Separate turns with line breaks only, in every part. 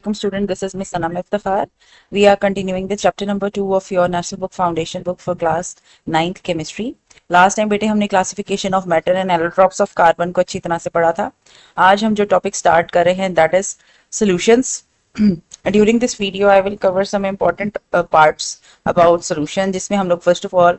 Welcome student, this is Miss Sanam Iftikhar. We are continuing the chapter number 2 of your National Book Foundation book for class 9th chemistry. Last time बेटे हमने classification of matter and allotropes of carbon को अच्छी तरह से पढ़ा था. आज हम जो टॉपिक स्टार्ट कर रहे हैं that is solutions. During this video I will cover some important parts about solution, जिसमें हम लोग फर्स्ट ऑफ ऑल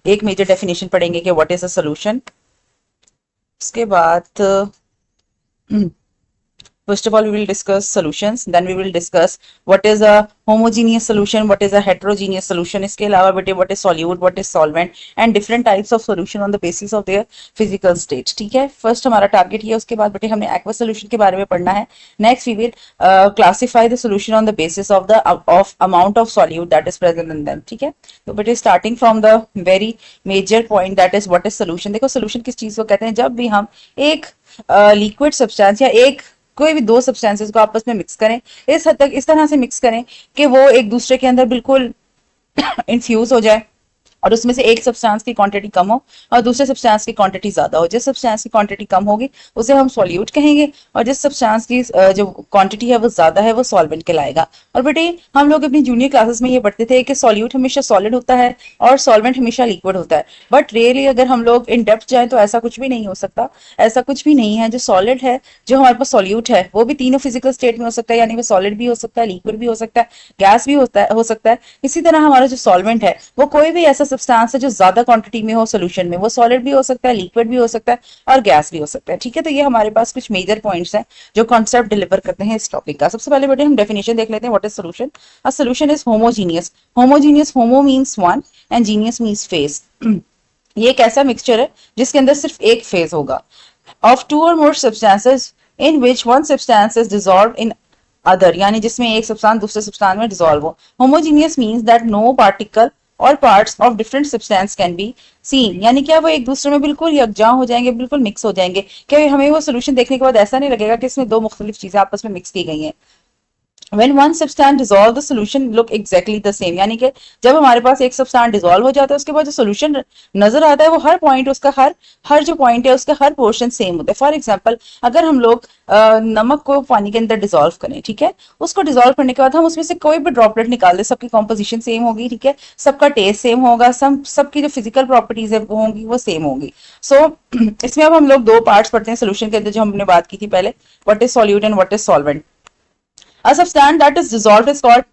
एक मेजर डेफिनेशन पढ़ेंगे कि व्हाट इज अ सॉल्यूशन. उसके बाद first of all we will discuss solutions, then we will discuss what is a homogeneous solution, what is a heterogeneous solution. इसके अलावा बेटे what is solute, what is solvent and different types of solution on the basis of their physical state. ठीक है, first हमारा target ये. उसके बाद बेटे हमने aqueous solution के बारे में पढ़ना है. Next we will classify the solution on the basis of the amount of solute that is present in them. ठीक है, तो बेटे starting from the very major point that is what is solution. देखो solution किस चीज को कहते हैं, जब भी हम एक लिक्विड सब्सटेंस या एक कोई भी दो सब्सटेंसेस को आपस में मिक्स करें, इस हद तक इस तरह से मिक्स करें कि वो एक दूसरे के अंदर बिल्कुल इन्फ्यूज हो जाए और उसमें से एक सब्सटेंस की क्वांटिटी कम हो और दूसरे सब्सटेंस की क्वांटिटी ज्यादा हो. जिस सब्सटेंस की क्वांटिटी कम होगी उसे हम सॉल्यूट कहेंगे और जिस सब्सटेंस की जो क्वांटिटी है वो ज्यादा है वो सॉल्वेंट कहलाएगा. और बेटे हम लोग अपनी जूनियर क्लासेस में ये पढ़ते थे कि सॉल्यूट हमेशा सॉलिड होता है और सॉल्वेंट हमेशा लिक्विड होता है. बट रियली अगर हम लोग इन डेप्थ जाए तो ऐसा कुछ भी नहीं हो सकता. ऐसा कुछ भी नहीं है. जो सॉलिड है, जो हमारे पास सॉल्यूट है, वो भी तीनों फिजिकल स्टेट में हो सकता है, यानी वो सॉलिड भी हो सकता है, लिक्विड भी हो सकता है, गैस भी हो सकता है. इसी तरह हमारा जो सॉल्वेंट है वो कोई भी ऐसा सब्सटेंस है जो ज्यादा क्वांटिटी में हो सोल्यूशन में, वो सॉलिड भी हो सकता है, लिक्विड भी हो सकता है और गैस भी हो सकता है. ठीक है, तो ये हमारे पास कुछ मेजर पॉइंट्स हैं जो कॉन्सेप्ट डिलीवर करते हैं इस टॉपिक का. सबसे पहले बेटे हम डेफिनेशन देख लेते हैं. What is solution? A solution is homogeneous. Homogeneous, homo means one and genius means phase. ये एक ऐसा मिक्सचर है जिसके अंदर सिर्फ एक फेज होगा. Of two or more substances in which one substance is dissolved in other, यानी जिसमें एक सब्सटेंस दूसरे सब्सटेंस में डिसॉल्व हो. Homogeneous means that no particle or parts of different substance can be seen, यानी क्या वो एक दूसरे में बिल्कुल यकजा हो जाएंगे, बिल्कुल मिक्स हो जाएंगे. क्या हमें वो सोल्यूशन देखने के बाद ऐसा नहीं लगेगा कि इसमें दो मुख्तलिफ चीजें आपस में मिक्स की गई हैं. When one substance dissolve, the solution look exactly the same, यानी कि जब हमारे पास एक सब्सटेंस डिसॉल्व हो जाता है उसके बाद जो सोल्यूशन नजर आता है वो हर पॉइंट उसका हर जो पॉइंट है उसका हर पोर्शन सेम होता है. फॉर एग्जांपल अगर हम लोग नमक को पानी के अंदर डिसॉल्व करें, ठीक है, उसको डिसॉल्व करने के बाद हम उसमें से कोई भी ड्रॉपलेट निकाल दें, सबकी कॉम्पोजिशन सेम होगी. ठीक है, सबका टेस्ट सेम होगा, सबकी जो फिजिकल प्रॉपर्टीज है होंगी वो सेम होंगी. सो इसमें अब हम लोग दो पार्ट्स पढ़ते हैं सोल्यूशन के अंदर जो हमने बात की थी पहले. What is solute and what is solvent. A substance that is dissolved is called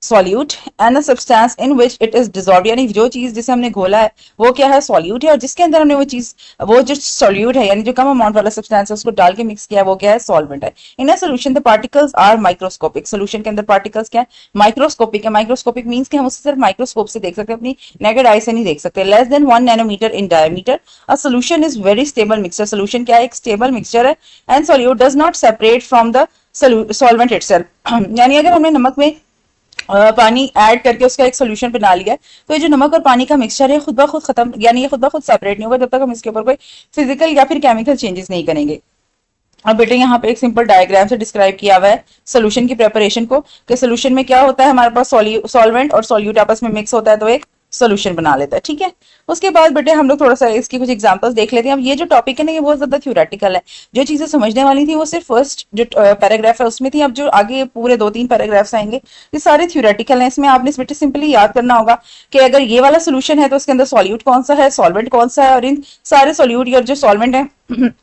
solute and a substance in which it is dissolved, यानी जो चीज जिसे हमने घोला है वो क्या है, सॉल्यूट है, और जिसके अंदर हमने वो जो सॉल्यूट है यानी जो कम अमाउंट वाला सब्सटेंस है उसको डाल के मिक्स किया है वो क्या है, सॉल्वेंट है. In a solution the particles are microscopic. Solution के अंदर पार्टिकल्स क्या है, माइक्रोस्कोपिक है. माइक्रोस्कोपिक मींस कि हम उसे सिर्फ माइक्रोस्कोप से देख सकते हैं, अपनी नेकेड आई से नहीं देख सकते. Less than 1 nanometer in diameter. A solution is very stable mixture. Solution क्या है, एक स्टेबल मिक्सचर है. And solute does not separate from the solvent itself, यानी अगर हमने नमक में पानी ऐड करके उसका एक सोल्यूशन बना लिया है तो ये जो नमक और पानी का मिक्सचर है खुद ब खुद खत्म, यानी ये खुद ब खुद सेपरेट नहीं होगा जब तक हम इसके ऊपर कोई फिजिकल या फिर केमिकल चेंजेस नहीं करेंगे. अब बेटे यहाँ पे एक सिंपल डायग्राम से डिस्क्राइब किया हुआ है सोल्यूशन की प्रिपरेशन को कि सोल्यूशन में क्या होता है, हमारे पास सॉल्वेंट और सॉल्यूट आपस में मिक्स होता है तो एक सोल्यूशन बना लेता है. ठीक है, उसके बाद बेटे हम लोग थोड़ा सा इसकी कुछ एग्जांपल्स देख लेते हैं. अब ये जो टॉपिक है ना ये बहुत ज्यादा थ्योरेटिकल है. जो चीजें समझने वाली थी वो सिर्फ फर्स्ट जो पैराग्राफ है उसमें थी. अब जो आगे पूरे 2-3 पैराग्राफ्स आएंगे ये सारे थ्योरेटिकल हैं. इसमें आपने बेटे सिंपली याद करना होगा कि अगर ये वाला सोल्यूशन है तो उसके अंदर सॉल्यूट कौन सा है, सॉल्वेंट कौन सा है और इन सारे सॉल्यूट और जो सॉल्वेंट है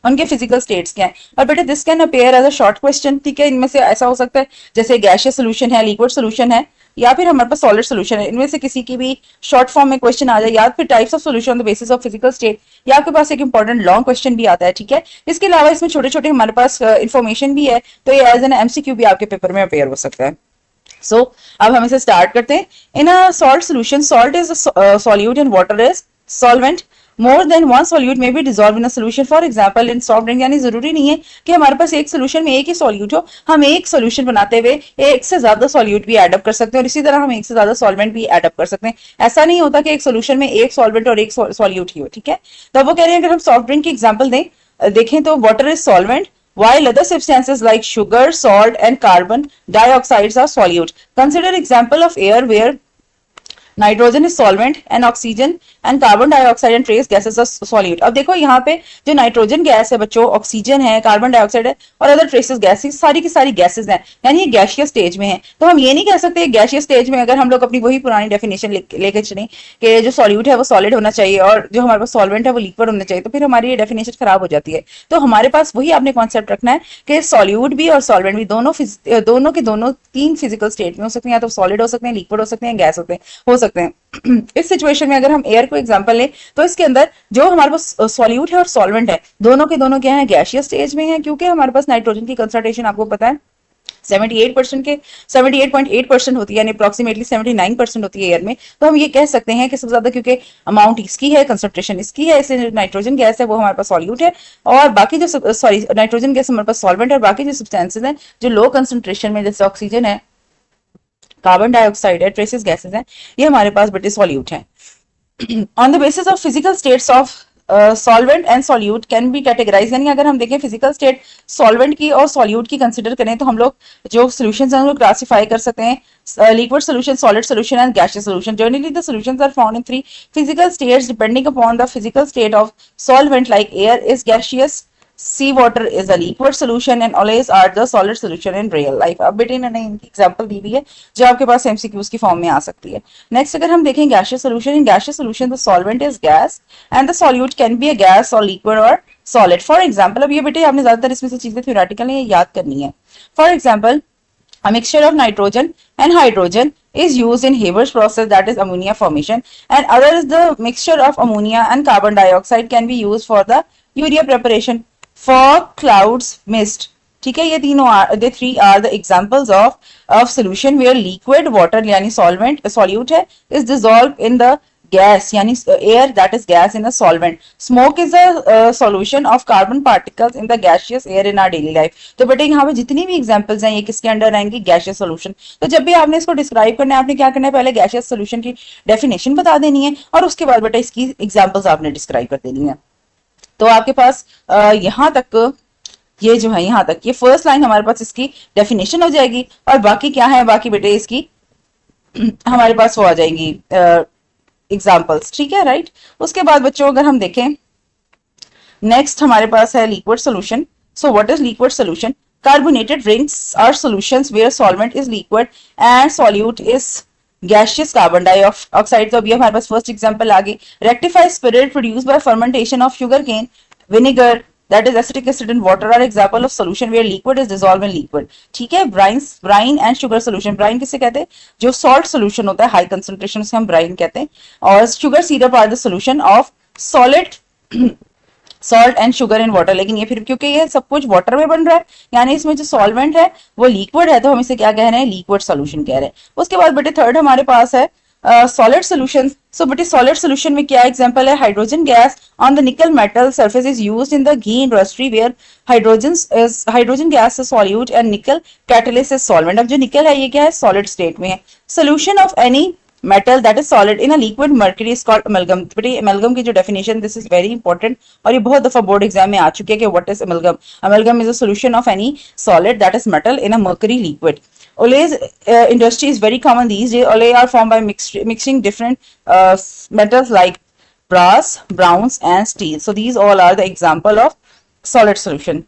उनके फिजिकल स्टेट्स क्या है. और बेटे this can appear as a short question. ठीक है, इनमें से ऐसा हो सकता है जैसे गैसियस सोल्यूशन है, लिक्विड सोल्यूशन है या फिर हमारे पास सॉलिड सोल्यूशन है, इनमें से किसी की भी शॉर्ट फॉर्म में क्वेश्चन आ जाए, या फिर types of solution on the basis of physical state, या आपके पास एक इंपॉर्टेंट लॉन्ग क्वेश्चन भी आता है. ठीक है, इसके अलावा इसमें छोटे छोटे हमारे पास इन्फॉर्मेशन भी है तो ये एज एन एमसीक्यू भी आपके पेपर में अपेयर हो सकता है. सो अब हम इसे स्टार्ट करते हैं. In a salt solution, salt is solute and water is solvent. More than one solute में भी dissolve in a solution. For example in soft drink, यानी जरूरी नहीं है कि हमारे पास एक सोल्यूशन में एक ही सॉल्यूट हो, हम एक सोल्यूशन बनाते हुए एक से ज्यादा सॉल्यूट भी एडअप कर सकते हैं और इसी तरह हम एक से ज्यादा सॉल्वेंट भी एडअप कर सकते हैं. ऐसा नहीं होता कि एक सोल्यूशन में एक सॉल्वेंट और एक सॉल्यूट ही हो. ठीक है, तो वो कह रहे हैं अगर हम सॉफ्ट ड्रिंक की एग्जाम्पल देखें तो water is solvent while other substances like sugar, salt and carbon dioxides are solute. Consider example of air where nitrogen is solvent and oxygen and carbon dioxide and trace gases are solute. अब देखो यहाँ पे जो nitrogen gas है बच्चों, oxygen है, carbon dioxide है और अदर ट्रेसेस गैसेस, सारी की सारी गैसेस हैं, यानी ये गैसियस स्टेज में है। तो हम ये नहीं कह सकते गैसियस स्टेज में अगर हम लोग अपनी वही पुरानी डेफिनेशन लेके चलें कि जो सॉल्यूट है वो सॉलिड होना चाहिए और जो हमारे पास सॉल्वेंट है वो लिक्विड होना चाहिए, तो फिर हमारी ये डेफिनेशन खराब हो जाती है। तो हमारे पास वही आपने कॉन्सेप्ट रखना है कि सॉल्यूट भी और सॉल्वेंट भी दोनों के दोनों तीन फिजिकल स्टेट में हो सकते हैं, या तो सॉलिड हो सकते हैं, लिक्विड हो सकते हैं, गैस हो सकते हैं। इस सिचुएशन में अगर हम एयर को एग्जांपल लें तो इसके अंदर जो हमारे पास सॉल्यूट है और सॉल्वेंट है दोनों के दोनों क्या है, गैसियस स्टेज में है, क्योंकि हमारे पास नाइट्रोजन की कंसंट्रेशन आपको पता है 78% के 78.8% होती है, यानी अप्रोक्सीमेटली 79% होती है एयर में। तो हम ये कह सकते हैं कि सबसे ज्यादा क्योंकि अमाउंट इसकी है, कंसंट्रेशन इसकी है, इसलिए नाइट्रोजन गैस है वो हमारे पास सॉल्यूट है और बाकी जो नाइट्रोजन गैस हमारे पास सॉल्वेंट है और बाकी जो सब्सटेंसेस हैं जो लो कंसंट्रेशन में जैसे ऑक्सीजन है, कार्बन डाइऑक्साइड है, ट्रेसेस गैसेस हैं, ये हमारे पास बेटे सॉल्यूट हैं। On the basis of physical states of solvent and solute can be categorise, यानी अगर हम देखें फिजिकल स्टेट सॉल्वेंट की और सॉल्यूट की कंसिडर करें तो हम लोग जो सॉल्यूशंस हैं उनको क्लासिफाई कर सकते हैं liquid solution, solid solution and gaseous solution. Generally the solutions are found in three physical states depending upon the physical state of solvent, like air is gaseous, sea water is a liquid solution and oils are the solid solution in real life। अब बेटे इन्होंने इनकी example दी हुई है जो आपके पास MCQs की form में आ सकती है। नेक्स्ट अगर हम देखें gaseous solution, in gaseous solution the solvent is gas and the solute can be a gas और लिक्विड और सॉलिड। फॉर एग्जांपल, अब ये बेटे आपने ज्यादातर इसमें से चीजें थ्योरेटिकल नहीं याद करनी है। For example, a mixture of nitrogen and hydrogen is used in Haber's process, that is ammonia formation, and other is the mixture of ammonia and carbon dioxide can be used for the urea preparation, fog, clouds, mist। ठीक है, ये तीनों the three are the examples of solution where liquid water यानी solvent solute है is dissolved in the gas यानी air, that is gas in a solvent। smoke is a solution of carbon particles in the gaseous air in our daily life। तो बेटे यहाँ पे जितनी भी examples हैं ये किसके अंडर आएंगी, गैसियस सॉल्यूशन। तो जब भी आपने इसको डिस्क्राइब करना है आपने क्या करना है, पहले गैसियस सॉल्यूशन की डेफिनेशन बता देनी है और उसके बाद बेटा इसकी एग्जांपल्स आपने डिस्क्राइब कर देनी है। तो आपके पास यहाँ तक ये जो है, यहाँ तक ये फर्स्ट लाइन हमारे पास इसकी डेफिनेशन हो जाएगी और बाकी क्या है, बाकी बेटे इसकी हमारे पास वो आ जाएंगी एग्जाम्पल्स। ठीक है, राइट। उसके बाद बच्चों अगर हम देखें नेक्स्ट हमारे पास है liquid solution. So what is liquid solution? Carbonated drinks are solutions where solvent is liquid and solute is gaseous carbon dioxide. तो अभी हमारे पास फर्स्ट एग्जांपल आ गई, rectified spirit produced by fermentation of sugar cane vinegar, that is acetic acid and water are example of solution where liquid is dissolved in liquid। ठीक है, brine and sugar solution, brine किसे कहते हैं, जो salt solution होता है high concentration से हम brine कहते हैं, और sugar syrup are the solution of solid salt and sugar in water। लेकिन ये फिर क्योंकि ये सब कुछ वाटर में बन रहा है यानी इसमें जो सॉल्वेंट है वो लिक्विड है तो हम इसे क्या कह रहे हैं, लिक्विड सॉल्यूशन कह रहे हैं। उसके बाद बेटे थर्ड हमारे पास है सॉलिड सोल्यूशन। सो बेटे सॉलिड सोल्यूशन में क्या एग्जांपल है, hydrogen gas on the nickel metal surface is used in the ghee industry where hydrogen gas is solute and nickel catalyst is solvent. अब जो निकल है ये क्या है, सॉलिड स्टेट में है। Solution of any metal that is solid in a liquid mercury is called amalgam। बेटे amalgam की जो definition, this is very important और ये बहुत दफा बोर्ड एग्जाम में आ चुकी है कि what is amalgam? Amalgam is a solution of any solid that is metal in a mercury liquid। Olays industry is very common these days। Olay are formed by mixing different metals like brass, bronze and steel। So these all are the example of solid solution।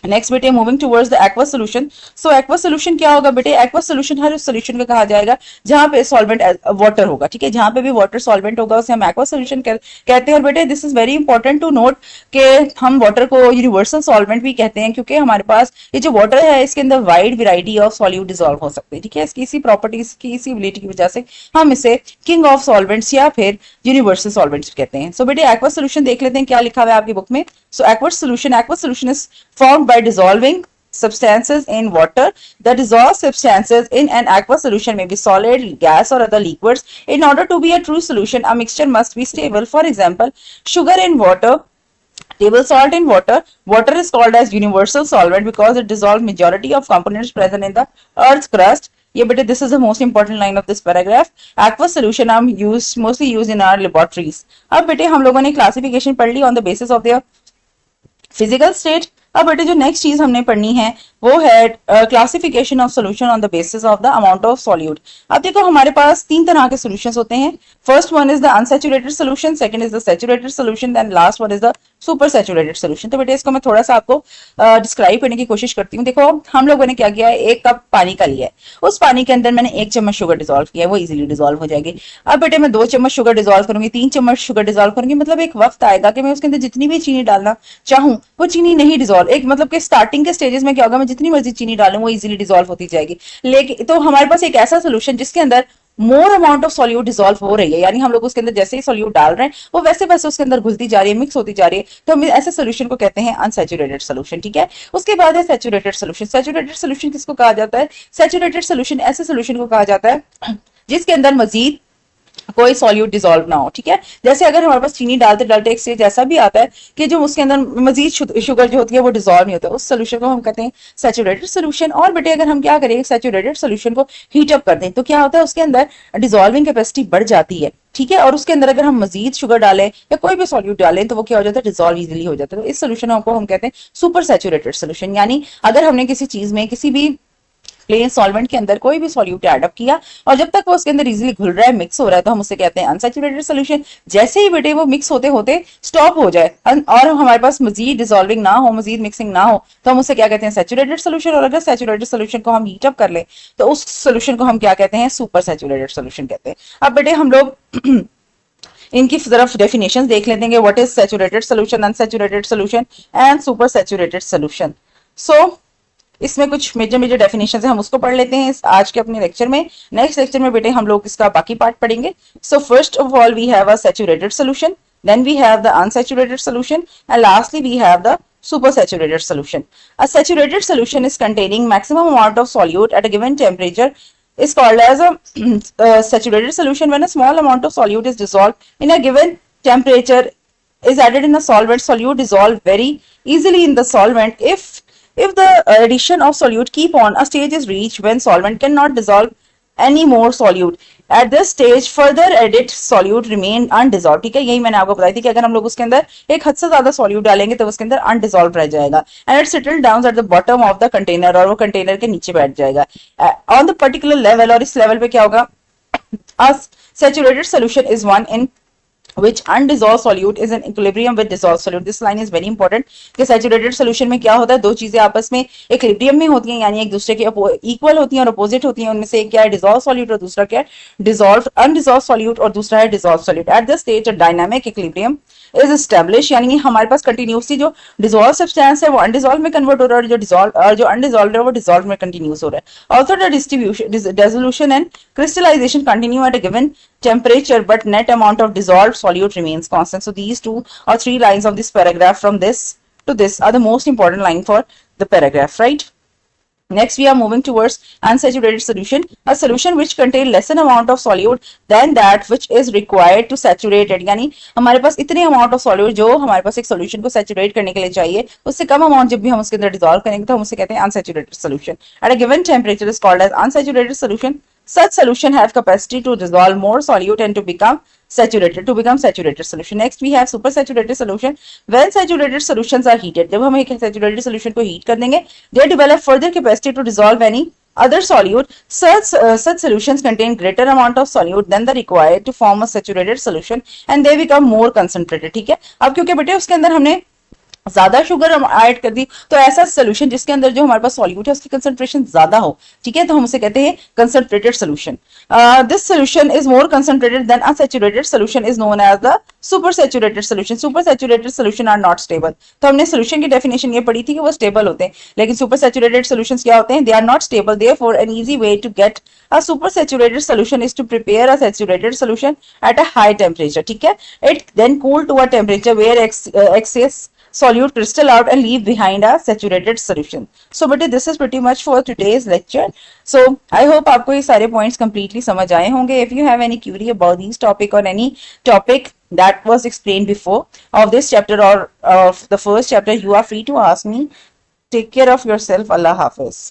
Next बेटे moving towards the aqueous solution. So aqueous solution क्या होगा बेटे, aqueous solution हर उस solution को कहा जाएगा जहां पे सॉल्वेंट वाटर होगा। ठीक है, जहां पे भी वाटर सॉल्वेंट होगा उसे हम एक्वस सोल्यूशन कहते हैं। और बेटे this is very important to note कि हम वाटर को यूनिवर्सल सॉल्वेंट भी कहते हैं क्योंकि हमारे पास ये जो वाटर है इसके अंदर wide variety of solute dissolve हो सकते हैं। ठीक है, इसकी इसी प्रॉपर्टीज की इसी एबिलिटी की वजह से हम इसे किंग ऑफ सॉल्वेंट्स या फिर यूनिवर्सल सॉल्वेंट्स कहते हैं। सो बेटे एक्वस सोल्यूशन देख लेते हैं क्या लिखा हुआ है आपकी बुक में। So aqueous solution is formed by dissolving substances in water। The dissolved substances in an aqueous solution may be solid, gas or other liquids। In order to be a true solution, a mixture must be stable। For example, sugar in water, table salt in water। Water is called as universal solvent because it dissolves majority of components present in the earth's crust। ये बेटे this is the most important line of this paragraph। Aqueous solution are mostly used in our laboratories। अब बेटे हम लोगों ने classification पढ़ ली on the basis of their physical state, अब बेटे जो नेक्स्ट चीज हमने पढ़नी है वो है classification of solution on the basis of the amount of solute. अब देखो हमारे पास तीन तरह के सोल्यूशंस होते हैं। First one is the unsaturated solution, second is the saturated solution, then last one is the super saturated solution. तो बेटे इसको मैं थोड़ा सा आपको डिस्क्राइब करने की कोशिश करती हूँ। देखो हम लोगों ने क्या किया है, एक कप पानी का लिया है, उस पानी के अंदर मैंने 1 चम्मच शुगर डिजोल्व किया है, वो इजीली डिजोल्व हो जाएगी। अब बेटे मैं 2 चम्मच शुगर डिजोल्व करूंगी, 3 चम्मच शुगर डिजोल्व करूंगी, मतलब एक वक्त आएगा कि मैं उसके अंदर जितनी भी चीनी डालना चाहूं वो चीनी नहीं डिजोल्व, एक मतलब कि स्टार्टिंग के स्टेजेस में क्या होगा, मैं जितनी मर्जी चीनी डालूं वो इजीली डिजोल्व होती जाएगी। लेकिन तो हमारे पास एक ऐसा सोल्यूशन जिसके अंदर more amount of solute dissolve हो रही है, यानी हम लोग उसके अंदर जैसे ही सॉल्यूट डाल रहे हैं वो वैसे वैसे उसके अंदर घुलती जा रही है, मिक्स होती जा रही है, तो हम ऐसे सोल्यूशन को कहते हैं अनसैचुरेटेड सोल्यूशन। ठीक है, उसके बाद है सैचुरेटेड सोल्यूशन। सैचुरेटेड सोल्यूशन किसको कहा जाता है? सैचुरेटेड सोल्यूशन ऐसे सोल्यूशन को कहा जाता है जिसके अंदर मजीद कोई सॉल्यूट डिजोल्व ना हो। ठीक है, जैसे अगर हमारे पास चीनी डालते डालते एक स्टेज ऐसा भी आता है कि जो उसके अंदर मजीद शुगर जो होती है वो डिजोल्व नहीं होता, उस सोल्यूशन को हम कहते हैं सैचुरेटेड सोल्यूशन। और बेटे अगर हम क्या करेंगे, सैचुरेटेड सोल्यूशन को हीट अप कर दें तो क्या होता है, उसके अंदर डिजोल्विंग कैपेसिटी बढ़ जाती है। ठीक है, और उसके अंदर अगर हम मजीद शुगर डालें या कोई भी सॉल्यूट डालें तो वो क्या हो जाता है, डिजोल्व इजीली हो जाता है। तो इस सोल्यूशन को हम कहते हैं सुपर सैचुरेटेड सोल्यूशन। यानी अगर हमने किसी चीज में किसी भी प्लेन सॉल्वेंट के अंदर कोई भी सॉल्यूट ऐड अप किया और जब तक वो उसके अंदर इजीली घुल रहा है, मिक्स हो रहा है, तो हम उसे कहते हैं अनसैचुरेटेड सोल्यूशन। जैसे ही बेटे वो मिक्स होते होते स्टॉप हो जाए और हमारे पास मजीद डिजोल्विंग ना हो, मजीद मिक्सिंग ना हो, तो हम उसे क्या कहते हैं, सैचुरेटेड सोल्यूशन। और अगर सैचुरेटेड सोल्यूशन को हम हीट अप कर ले तो उस सोल्यूशन को हम क्या कहते हैं, सुपर सैचुरेटेड सोल्यूशन कहते हैं। अब बेटे हम लोग इनकी तरफ डेफिनेशन देख लेते हैं, what is saturated solution, unsaturated solution and super saturated solution. So इसमें कुछ मेजर मेजर डेफिनेशन है, हम उसको पढ़ लेते हैं आज के अपने लेक्चर में। नेक्स्ट लेक्चर में बेटे हम लोग इसका बाकी पार्ट पढ़ेंगे। So first of all we have a saturated solution, then we have the unsaturated solution and lastly we have the supersaturated solution. A saturated solution is containing maximum amount of solute at a given temperature is called as a saturated solution. When a small amount of solute is dissolved in a given temperature is added in a solvent, solute dissolve very easily in the solvent. If the addition of solute keep on, a stage is reached when solvent cannot dissolve any more solute. At this stage further added solute remain undissolved. ठीक है, यही मैंने आपको बताई थी कि अगर हम लोग उसके अंदर एक हद से ज्यादा solute डालेंगे तो उसके अंदर undissolved रह जाएगा and it settle down at the bottom of the container, और वो कंटेनर के नीचे बैठ जाएगा on the particular level। और इस लेवल पे क्या होगा, a saturated solution is one in which undissolved solute is in equilibrium with dissolved solute. This line is very important कि saturated solution में क्या होता है, दो चीजें आपस में equilibrium में होती हैं, यानी एक दूसरे के इक्वल होती हैं और अपोजिट होती हैं। उनमें से एक क्या है, dissolved solute, और दूसरा क्या है, dissolved undissolved solute, और दूसरा है dissolved solute। At this stage a dynamic equilibrium is established, यानी हमारे पास कंटिन्यूसली जो डिजोल्व सब्सटेंस है वो अनडिजोल्व में कन्वर्ट हो रहा है और जो डिजोल्व और जो अनडिजोल्व है वो डिजोल्व में कंटिन्यूस हो रहा है। Also the distribution dissolution and crystallization continue at a given temperature but net amount of dissolved solute remains constant. So these 2 or 3 lines of this paragraph from this to this are the most important line for the paragraph, right? Next we are moving towards unsaturated solution, a solution which contain lesser amount of solute than that which is required to saturate it। यानी हमारे पास इतने amount of solute जो हमारे पास एक solution को saturate करने के लिए चाहिए, उससे कम अमाउंट जब भी हम उसके अंदर डिसॉल्व करेंगे तो हम उसे कहते हैं unsaturated solution. At a given temperature is called as unsaturated solution. Such solution have capacity to dissolve more solute and to become saturated solution. Next we have supersaturated solution. When saturated solutions are heated, जब हम एक saturated solution को heat कर देंगे, they develop further capacity to dissolve any other solute. Such solutions contain greater amount of solute than the required to form a saturated solution and they become more concentrated। ठीक है, अब क्योंकि बेटे उसके अंदर हमने ज्यादा शुगर ऐड कर दी तो ऐसा सोल्यूशन जिसके अंदर जो हमारे पास सॉल्यूट है उसकी कंसंट्रेशन ज्यादा हो, ठीक है, तो हम उसे कहते हैं concentrated solution. This solution is more concentrated than unsaturated solution is known as the super saturated solution. Super saturated solution are not stable. तो हमने सोल्यूशन की डेफिनेशन ये पढ़ी थी कि वो स्टेबल होते हैं, लेकिन सुपर सैचुरेटेड सोल्यूशंस क्या होते हैं, they are not stable. Therefore an easy way to get a super saturated solution is to prepare a saturated solution at a high temperature। ठीक है, it then cool to a temperature where excess solute crystal out and leave behind a saturated solution. So but this is pretty much for today's lecture. So I hope आपको ये सारे points completely समझ आए होंगे। If you have any query about these topic or any topic that was explained before of this chapter or of the first chapter, you are free to ask me. Take care of yourself. Allah Hafiz.